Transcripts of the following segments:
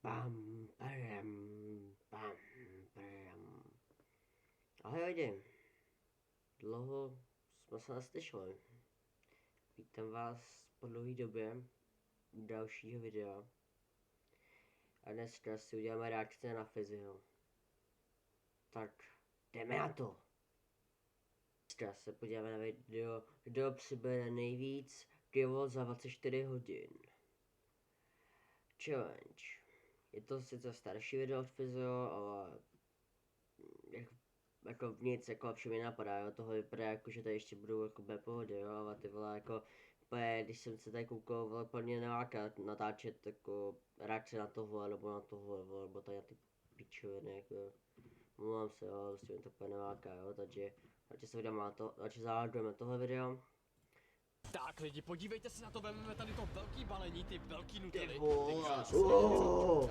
Pam, param, pam, param. Ahoj lidi, dlouho jsme se neslyšeli. Vítám vás po dlouhé době u dalšího videa. A dneska si uděláme reakce na Fizzyho. Tak jdeme na to. Dneska se podíváme na video, kdo přibere nejvíc pivo za 24 hodin. Challenge. Je to sice starší video od Fizzyho, ale jako nic jako lepší mi napadá, jo, toho vypadá jako, že tady ještě budou jako B pohody, jo, ale ty vole jako, když jsem se tady koukal, vole, plně neláká natáčet jako reakce na tohle, nebo na tohle, vole, nebo tady na ty pičoviny, jako, mluvám se, jo, prostě mě to úplně neláká, jo, takže se vydáme na to, takže záledujeme tohle video. Tak lidi, podívejte se na to, vezmeme tady to velký balení, ty velký nutely. Já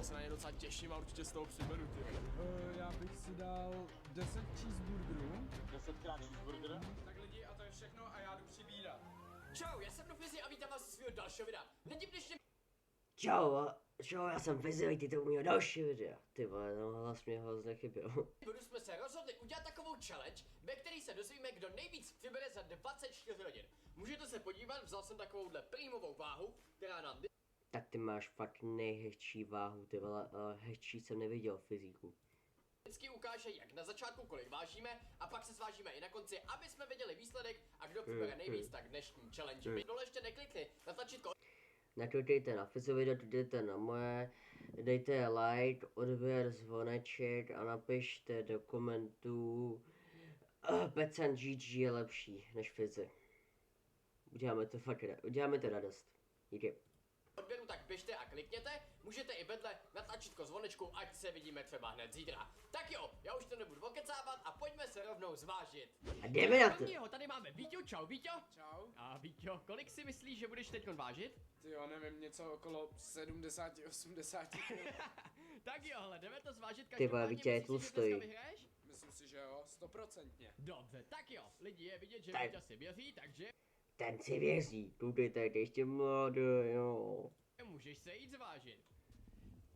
se na ně docela těším a určitě z toho přiberu, ty. Já bych si dal 10 cheeseburgerů. 10krát cheeseburger. Tak lidi, a to je všechno a já jdu přibírat. Čau, já jsem Fizzy a vítám vás z svého dalšího videa. Lidi, dnešně... Čau, já jsem Fizzy, vítejte u mého dalšího videa. Ty vole, no hlas mě hrozně chyběl. jsme se rozhodli udělat takovou challenge, ve který se dozvíme, kdo nejvíc přibere za 24 hodin. Můžete se podívat, vzal jsem takovouhle prímovou váhu, která nám... Tak ty máš fakt nejhezčí váhu, ty vole, hezčí jsem neviděl v fyziku. Vždycky ukáže, jak na začátku kolik vážíme a pak se svážíme i na konci, aby jsme věděli výsledek a kdo přibere nejvíc, tak dnešní challenge. Vy dole ještě neklikli na tlačítko. Naklikejte na Fizzy video, dejte na moje, dejte like, odběr, zvoneček a napište do komentů Pecan GG je lepší než Fizzy. Uděláme to radost. Díky. Odběru, tak běžte a klikněte, můžete i vedle na tlačítko zvonečku, ať se vidíme třeba hned zítra. Tak jo, já už to nebudu okecávat a pojďme se rovnou zvážit. A jdeme na to. Prvního tady máme Víťo, čau Víťo. Čau. A Víťo, kolik si myslíš, že budeš teď vážit? Ty jo, nevím, něco okolo 70-80 kg. Tak jo, hele, jdeme to zvážit Ty vole, každopádně. Víťo je Myslíš, že tlustý. dneska vyhraješ? Myslím si, že jo, 100%. Dobře, tak jo, lidi je vidět, že Tak. Víťo si věří, takže Ten si věří, koukejte, jak je ještě mladý, jo. můžeš se jít zvážit.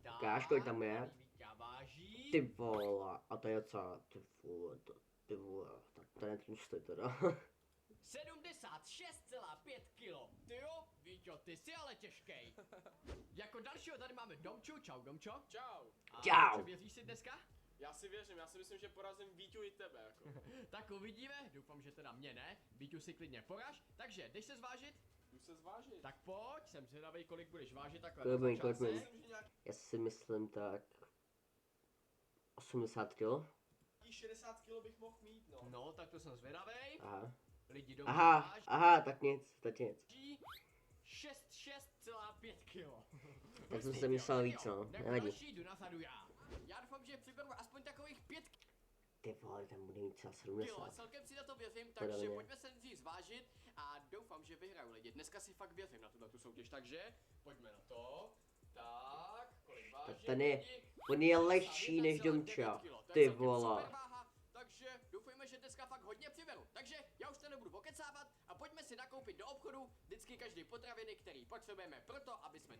Tak, Ukáž, kolik tam je. tady Víťa váží. Ty vole, a to je docela, ty vole, tak ten je tlustý teda. 76,5 kg. Ty jo, Víťo, ty jsi ale těžkej. Jako dalšího tady máme Domču, čau Domčo. Čau. A Čau. Domčo, věříš si dneska? Já si věřím, já si myslím, že porazím Víťu i tebe, jako. Tak uvidíme, doufám, že teda mě ne. Víťu si klidně poraž, takže jdeš se zvážit? Jdu se zvážit. Tak pojď, jsem zvědavej, kolik budeš vážit takhle Kolik na mi, kolik mi? začátce. Myslím, že nějaký Já si myslím tak 80 kg. 60 kg bych mohl mít, no. No, tak to jsem zvědavej. Aha. Lidi Domčo Aha, tak nic, tak nic. váží 6,5 kg. Tak jsem si myslel víc, no, Jako nevadí. další jdu nasadu já. Já doufám, že přiberu aspoň takových 5 Ty vole, ten bude mít třeba kilo, 70. celkem si na to věřím, Podle takže mě. pojďme se nejdřív zvážit a doufám, že vyhraju lidi. Dneska si fakt věřím na tuto soutěž, takže pojďme na to. Tak, kolik vážím? ten je- lidi? on je lehčí než 51,9 Domča. kilo, to je Ty celkem vole. super váha, takže doufujeme, že dneska fakt hodně přiberu. Takže já už to nebudu okecávat a pojďme si nakoupit do obchodu vždycky každý potraviny, který potřebujeme proto, aby jsme...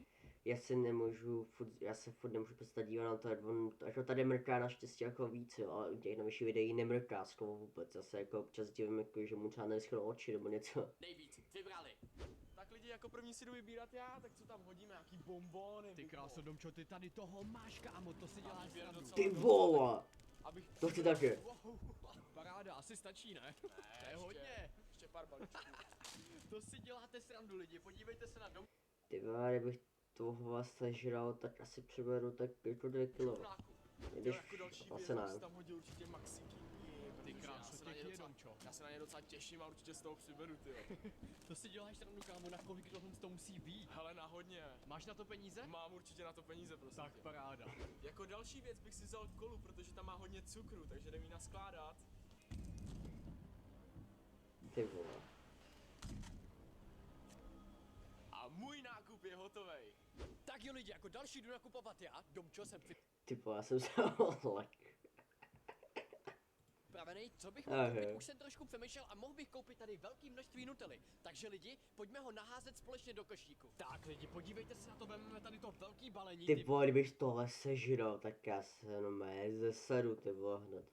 Já si nemůžu, já se furt nemůžu představit dívat na to, jak on, jako tady mrká naštěstí jako víc, jo, ale u těch novějších videí nemrká skoro vůbec, já se jako občas divím, jako, že mu třeba neschlo oči nebo něco. nejvíc přibrali. Tak lidi, jako první si jdu vybírat já, tak co tam hodíme, nějaký bonbony. Ty kráso, Domčo, ty tady toho máš, kámo, to si děláš výběr srandu. docela Ty vole, Abych... to chci taky. Paráda, asi stačí, ne? To je ještě- hodně. Ještě pár balíčků. To si děláte srandu, lidi, podívejte se na dom. Ty vole, kdybych toho sežral, tak asi přeberu tak jako 2 kilo. Nákup. Když, Jako další asi věc, ne. bych si tam hodil určitě Maxiky. Ty Protože kráso, já se na těch ně je, docela- Domčo. Já se na ně docela těším a určitě z toho přiberu, ty jo. To si děláš srandu, kámo, na kolik tohle to musí být. Hele, na hodně. Máš na to peníze? Mám určitě na to peníze, prosím Tak tě. paráda. Jako další věc bych si vzal kolu, protože tam má hodně cukru, takže jdem ji naskládat. Ty vole. A můj nákup je hotovej. Tak jo lidi, jako další jdu nakupovat já, Domčo jsem Ty vole, já jsem se lek. připravený, co bych mohl Aha. koupit, už jsem trošku přemýšlel a mohl bych koupit tady velký množství nutely. Takže lidi, pojďme ho naházet společně do košíku. Tak lidi, podívejte se na to, vezmeme tady to velký balení, Ty vole, kdybych tohle sežral, tak já se jenom zeseru, ty vole, hned.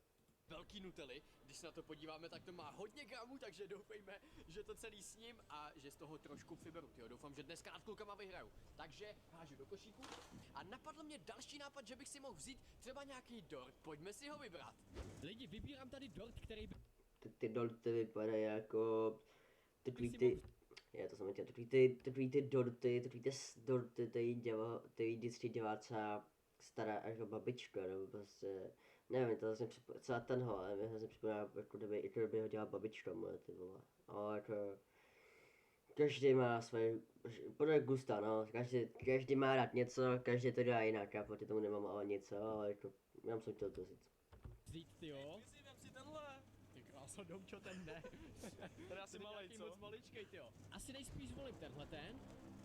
velký nutely. Když se na to podíváme, tak to má hodně gramů, takže doufejme, že to celý sním a že z toho trošku přiberu. Tyjo, doufám, že dneska nad klukama vyhraju. Takže hážu do košíku a napadl mě další nápad, že bych si mohl vzít třeba nějaký dort. Pojďme si ho vybrat. Lidi, vybírám tady dort, který by... Ty dorty vypadají jako takový ty, já to jsem chtěl, takový ty dorty, ty vždycky dělá třeba stará jako babička, nebo prostě, nevím, to vlastně celá tenhle, mě hrozně připomíná, jako kdyby ho dělala babička moje, ty vole, ale jako, každý má své, podle gusta, no, každý má rád něco, každý to dělá jinak, já proti tomu nemám ale nic, ale jako, já jsem chtěl to říct. Vzít, tyjo. Ty vem si tenhle. Ty krása, Domčo, ten ne. Ten je asi malej, Nějaký co? moc maličkej, tyjo. Asi nejspíš zvolím tenhle ten.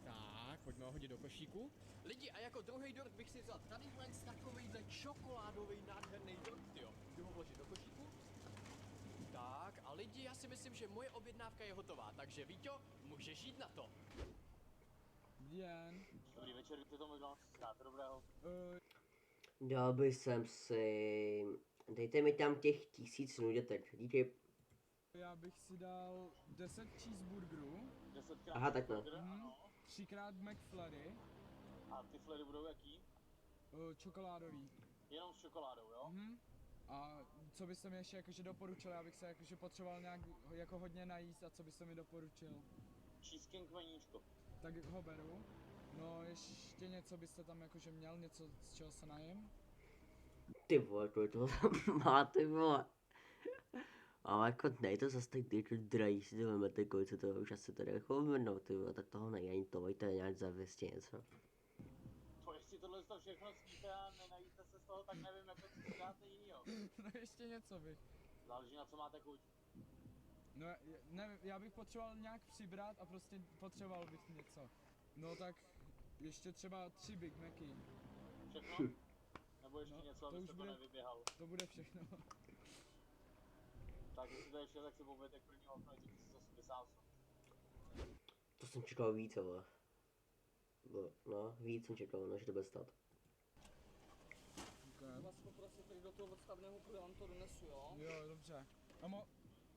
Tak, pojďme ho hodit do košíku. Lidi, a jako druhý dort bych si vzal tadyhle takovejhle čokoládový nádherný dort, tyjo. Jdu ho vložit do košíku. Tak, a lidi, já si myslím, že moje objednávka je hotová, takže Víťo, můžeš jít na to. Jen. Dobrý večer, víte to McDonald's, znáte dobrého? Dal bych jsem si, dejte mi tam těch 1000 nudětek, díky. Já bych si dal 10 cheeseburgerů, 10krát Aha, tak no. burger, ano. 3x McFlurry, A ty flery budou jaký? čokoládový. Jenom s čokoládou, jo? A co byste mi ještě jakože doporučil, já bych se jakože potřeboval nějak jako hodně najíst a co byste mi doporučil? Cheesecake meníčko. Tak ho beru. No ještě něco byste tam jakože měl, něco z čeho se najím? Ty vole, kolik toho tam má, ty vole. Ale jako nej to zase tak drahý, si to vemete, kolik se toho už asi tady jako vyvrnou, ty vole, tak toho není to je nějak za 200 něco. To ještě tohle to všechno sníte a nenajíte se z toho, tak nevím, jako co si dáte jinýho. No ještě něco bych. Záleží na co máte chuť. No nevím, já bych potřeboval nějak přibrat a prostě potřeboval bych něco. No tak ještě třeba 3 Big Macy. Všechno? Nebo ještě No, něco, to abyste už to bude- nevyběhal. To bude všechno. Tak jestli to je vše, tak si pověděte k prvního okno, je 1088. To jsem čekal víc, ale. No, víc jsem čekal, než to bude stát. Okay. Vás poprosit, teď do toho odstavného půjde, vám to donesu, jo? Jo, dobře. A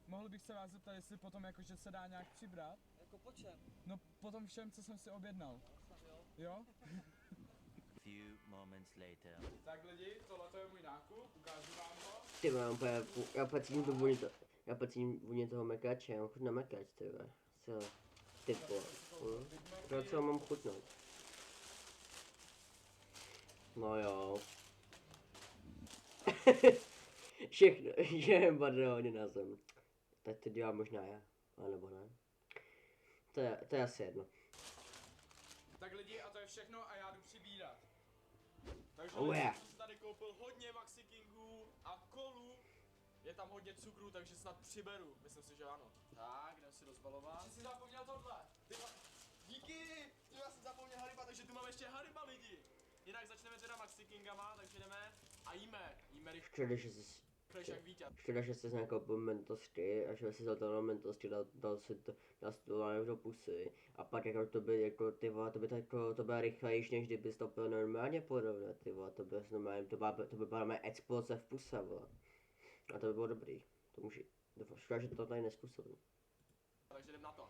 mohl bych se vás zeptat, jestli potom jakože se dá nějak přibrat? Jako po čem? No potom všem, co jsem si objednal. Snad jo? Jo? Few moments later. Tak lidi, tohle je můj nákup, ukážu vám ho. Ty vole, já úplně cítím tu vůni, já úplně cítím vůni toho mekače, já mám chuť na mekač, ty vole. Co? Ty vole. Pro co mám chutnout? No jo. Všechno, že hodně na zem. Tak to dělám možná já, alebo ne. To je asi jedno. Tak lidi, a to je všechno a já jdu přibírat. Takže Oh yeah. jsem si tady koupil hodně Maxi Kingů a kolů. Je tam hodně cukru, takže snad přiberu. Myslím si, že ano. Tak, jdem si rozbalovat. Že jsi zapomněl tohle. Díky! Ty já jsem zapomněl Hariba, takže tu mám ještě Hariba lidi. Jinak začneme teda Maxi Kingama, takže jdeme a jíme rychle, Škoda, že jsi, jak Vítě. škoda, že jsi nakoupil mentosky a že jsi za to mentosky dal si to do pusy. A pak jako to by jako ty vole, to by rychlejší, než kdybys to pil normálně podobně, ty vole, to by normálně, to by byla mé exploze v puse, vole. A to by bylo dobrý. To může, škoda, že to tady nezkusil. Takže jdem na to.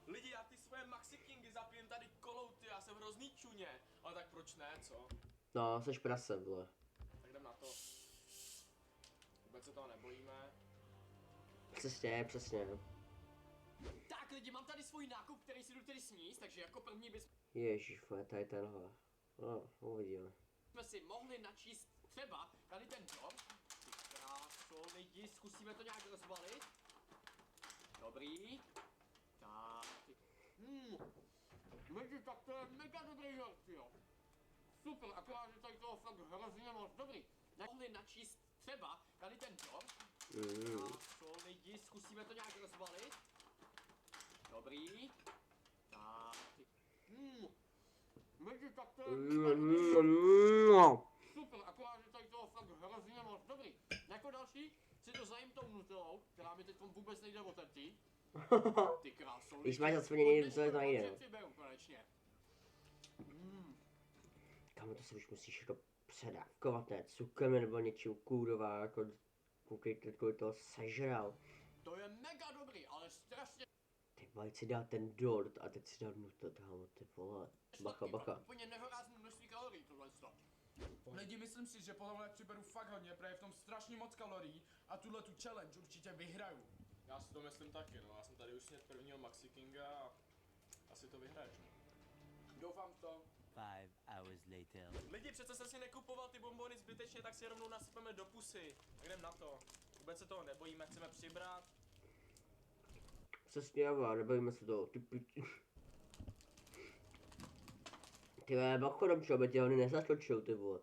Lidi, já ty svoje Maxi Kingy zapijem tady kolou, ty, já jsem hrozný čuně. Ale tak proč ne, co? No, seš prase, vole. Tak jdem na to. Vůbec se toho nebojíme. Přesně. Tak lidi, mám tady svůj nákup, který si jdu tedy sníst, takže jako první bychom Ježíš, vole, tady tenhle. No, uvidíme. si mohli načíst třeba tady ten dort. Ty kráso, lidi, zkusíme to nějak rozbalit. Dobrý. Tak. Lidi, tak to je mega dobrý dort, jo. Super, akorát, že tady toho fakt hrozně moc. Dobrý. Mohli načíst třeba tady ten dort. Kráso, lidi, zkusíme to nějak rozbalit. Dobrý. Tak. Lidi, tak to je mega dobrý dort. Super, akorát, že tady toho fakt hrozně moc. Dobrý. Jako další si to zajím tou nutelou, která mi teď vůbec nejde otevřít. Ty kráso, Když máš aspoň něco, to nejde. Přiberu konečně. Kámo, to se už musíš jako předávkovat, ne? Cukrem nebo něčím kůrová, jako koukejte, kolik toho sežral. To je mega dobrý, ale strašně Ty vole, si dát ten dort a teď si dát nutel, kámo, ty vole. Bacha, sladký, bacha. úplně nehorázný množství kalorií tohle. Lidi, myslím si, že po tomhle přiberu fakt hodně, protože je v tom strašně moc kalorií a tuhle tu challenge určitě vyhraju. Já si to myslím taky, no. Já jsem tady už sněd prvního Maxi Kinga a asi to vyhraješ, no. Doufám v to. 5 hours later. Lidi, přece jsem si nekupoval ty bonbony zbytečně, tak si je rovnou nasypeme do pusy. Tak jdem na to. Vůbec se toho nebojíme, chceme přibrat. Se směvá, nebojíme se toho, ty piči. Ty vole, bacho, Domčo, aby tě hony nezatočil, ty vole.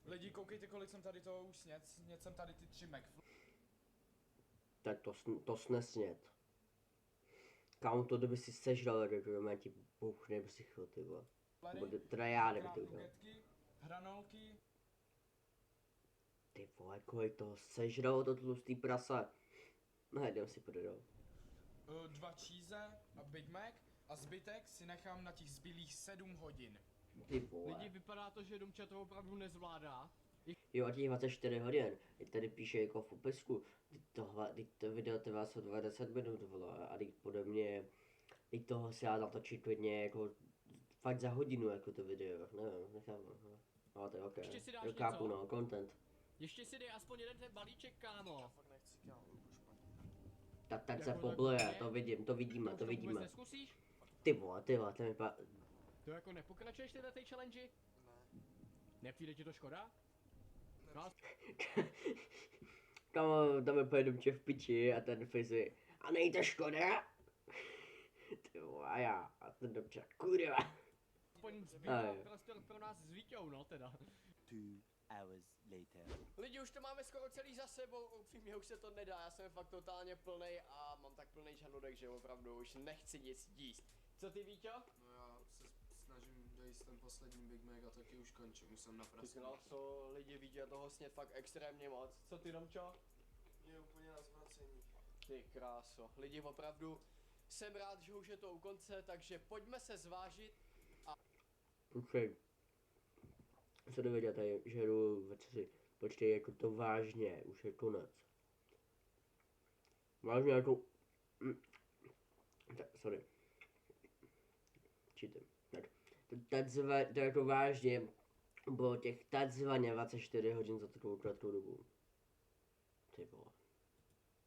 Lidi, koukejte, kolik jsem tady toho už sněd. Sněd jsem tady ty 3 McFlurry. Tak to snesnět. Kámo, to kdyby si sežral, že má ti bouchne psycho, ty vole. Nebo teda já kdyby to udělal. Hranolky. Ty vole, kolik toho sežralo to tlustý prasa. No, jdem si podedal. 2 cheese a Big Mac a zbytek si nechám na těch zbylých 7 hodin. Ty vole. Lidi, vypadá to, že Domča to opravdu nezvládá. Jo, a těch 24 hodin. Teď tady píše jako v popisku. Teď to video trvá 20 minut, vole. A teď podle mě, teď toho se dá natočit klidně jako fakt za hodinu jako to video. Nevím, nechápu. Ale to je ok. Ještě si dáš Jo, kápu, něco? no, content. Ještě si dej aspoň jeden ten balíček, kámo. Fakt nechci, kámo, špatně. Tak se Jako pobluje, takhle? to vidím, to vidíme, to Vůbec vidíme. neskusíš? Ty vole, to mi pa... To jako nepokračuješ ty na té challenge? Ne. Nepřijde ti to škoda? No, Kamo, tam je pojedem v piči a ten Fizi. A nejde škoda? Ty vole, a já, a ten Domča, kurva. aspoň A zbývá jo. prostor pro nás s Víťou, no teda. 2 hours later. Lidi, už to máme skoro celý za sebou, upřímně už se to nedá, já jsem fakt totálně plnej a mám tak plnej žaludek, že opravdu už nechci nic jíst. Co ty, Víťo? No já se snažím dojíst ten poslední Big Mac a taky už končím, už jsem na Ty prasku. kráso, lidi, Víťo toho sněd fakt extrémně moc. Co ty, Domčo? Je úplně na zvracení. Ty kráso, lidi, opravdu jsem rád, že už je to u konce, takže pojďme se zvážit. Počkej. Co dověděl tady, že jdu ve 3. Počkej, jako to vážně, už je konec. Vážně jako... Sorry. Čítem. Tak. To jako vážně bylo těch takzvaně 24 hodin za takovou krátkou dobu. Ty vole.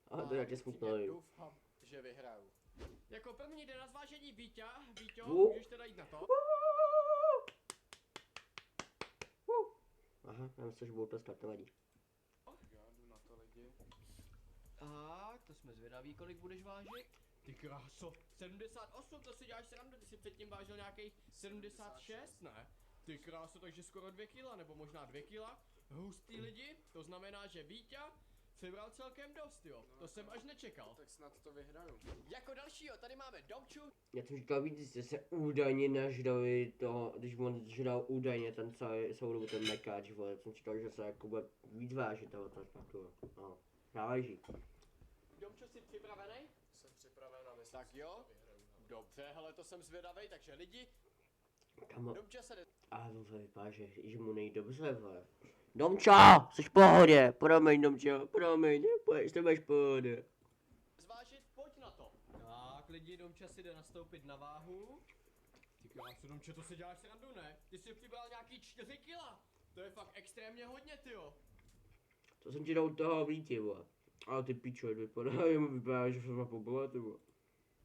Ale to je tě smutno. upřímně doufám, že vyhraju. Jako první jde na zvážení Víťa. Víťo, můžeš teda jít na to. Aha, já myslím, že budu tleskat, to vadí. Já jdu na to, lidi. Tak, to jsme zvědaví, kolik budeš vážit. Ty kráso, 78, to si děláš srandu, ty si předtím vážil nějakých 76, ne? Ty kráso, takže skoro 2 kila, nebo možná 2 kila. Hustý lidi, to znamená, že Víťa přibral celkem dost, jo. To jsem až nečekal. Tak snad to vyhraju. Jako dalšího, tady máme Domču. Já jsem říkal víc, že se údajně nažrali to, když on žral údajně ten celou dobu ten mekáč, vole, jsem říkal, že se jako bude víc vážit toho faktu, no, záleží. Domču, jsi připravený? Jsem připraven a myslím Tak si, jo. že to vyhraju. No. Dobře, hele, to jsem zvědavý, takže lidi, Kamo, Domča se jde a to vypadá, že mu nejde dobře, vole. Domčo, jsi v pohodě, promiň Domčo, promiň, nepojď, ty budeš v pohodě. zvážit, pojď na to. Tak, lidi, Domča si jde nastoupit na váhu. Ty krásu, Domče, to si děláš srandu, ne? Ty jsi přibral nějaký 4 kila. To je fakt extrémně hodně, tyjo. To jsem ti dal toho víti, vole. Ale ty pičo, vypadá, jemu vypadá, že jsem na pobole, ty vole.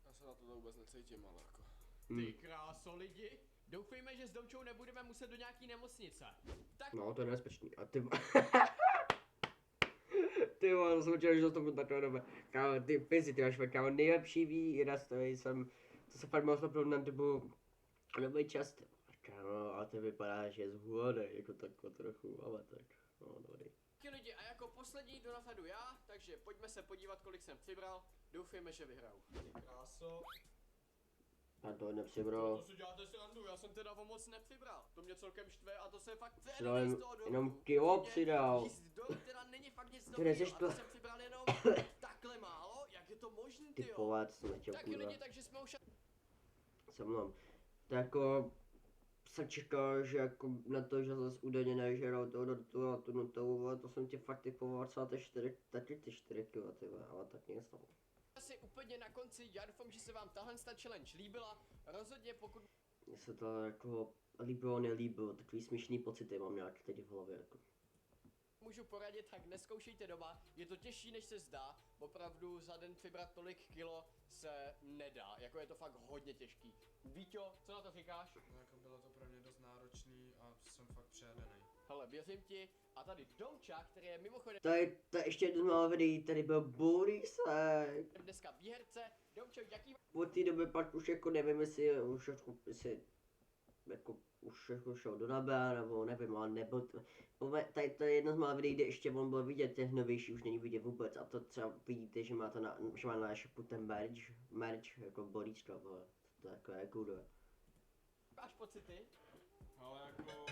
Já se na to vůbec necítím, ale jako. Ty kráso, lidi. Doufejme, že s Domčou nebudeme muset do nějaký nemocnice. Tak, No, to je nebezpečný. A ty... Ty vole, to jsem čekal, že to bude takové dobré. Kámo, ty Fizi, ty máš fakt, kámo, nejlepší výraz, to jsem... To se fakt mohl stopnout na dobu... Doby často. Kámo, a to vypadá, že je zhůlený, jako takhle trochu, ale tak... No, dobrý. lidi, a jako poslední do nasadu já, takže pojďme se podívat, kolik jsem přibral. Doufejme, že vyhraju. Ty kráso. A to To nepřibral. si děláte srandu, já jsem teda o moc nepřibral. To mě celkem štve a to se fakt Přidal férový z toho jenom dortu. kilo Upřímně, přidal. jíst dortu teda není fakt nic Ty dobrýho nejseš a to- to jsem přibral jenom takhle málo? Jak je to možný, Ty tyjo? vole, co jsem nechtěl, Tak kurva. lidi, takže jsme už Se mnou. To jako jsem čekal, že jako na to, že zase údajně nežerou toho dortu a tu nutou, ale to jsem ti fakt typoval třeba ty 4 kilo, ty vole, ale tak nic no. asi úplně na konci. Já doufám, že se vám tahle challenge líbila. Rozhodně pokud Mně se to jako líbilo, nelíbilo, takový směšný pocity mám nějak teď v hlavě jako. můžu poradit, tak neskoušejte doma. Je to těžší, než se zdá. Opravdu za den přibrat tolik kilo se nedá. Jako je to fakt hodně těžký. Víťo, co na to říkáš? No jako bylo to pro mě dost náročný a jsem fakt přejedený. Hele, věřím ti. A tady Domča, který je mimochodem Tady ještě jedno malé videí, tady byl Borisek. dneska výherce. Domčo, jaký Od té doby pak už jako nevím, jestli už jako už jako šel do nebe, nebo nevím, ale nebyl tady to je jedno z mála videí, kde ještě on byl vidět, těch novější už není vidět vůbec a to třeba vidíte, že má to že má na e-shopu ten merch jako Boríčka, vole, to jako je kurva. máš pocity? Ale jako,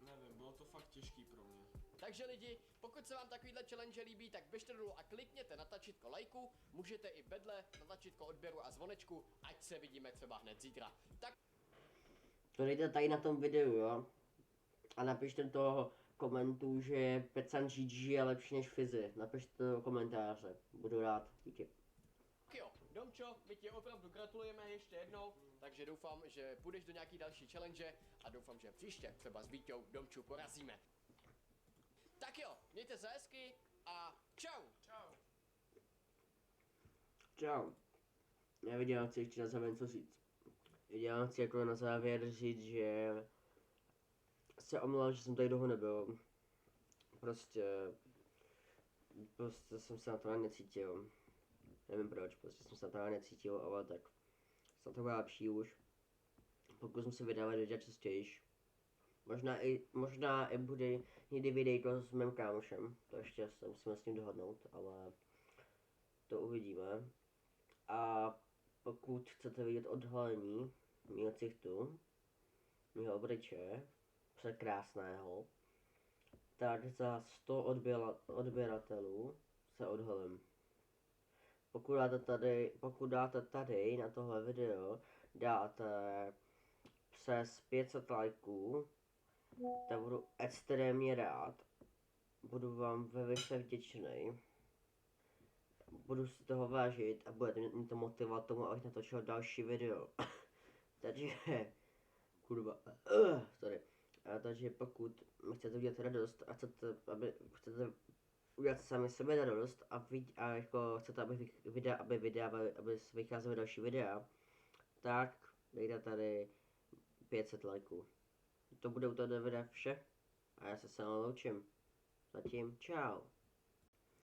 nevím, bylo to fakt těžký pro mě. Takže lidi, pokud se vám takovýhle challenge líbí, tak běžte dolů a klikněte na tlačítko lajku, můžete i vedle na tlačítko odběru a zvonečku, ať se vidíme třeba hned zítra. Tak To dejte tady na tom videu, jo? A napište do toho komentu, že Pecan GG je lepší než Fizi. Napište to do komentáře, budu rád, díky. jo, Domčo, my ti opravdu gratulujeme ještě jednou, takže doufám, že půjdeš do nějaký další challenge a doufám, že příště třeba s Víťou Domču porazíme. Tak jo, mějte se hezky a čau! Čau. Čau. Já viděl, chci ještě na závěr něco říct. Já chci jako na závěr říct, že se omlouvám, že jsem tady dlouho nebyl. Prostě jsem se na to necítil. Nevím proč, prostě jsem se na to necítil, ale tak jsem to lepší už. Pokusím se vydávat videa častěji. Možná i bude někdy videjko s mým kámošem, to ještě se musíme s ním dohodnout, ale to uvidíme. A pokud chcete vidět odhalení mýho cichtu, mýho obličeje, překrásného, tak za 100 odběratelů se odhalím. Pokud dáte tady na tohle video, dáte přes 500 lajků, tak budu extrémně rád. Budu vám velice vděčný. Budu si toho vážit a budete mě to motivovat tomu, abych natočil další video. Takže, kurva, sorry. Takže pokud chcete udělat radost a chcete udělat sami sebe radost a jako chcete, aby vycházely další videa, tak dejte tady 500 lajků. To bude u toho videa vše a já se s vámi loučím. Zatím čau.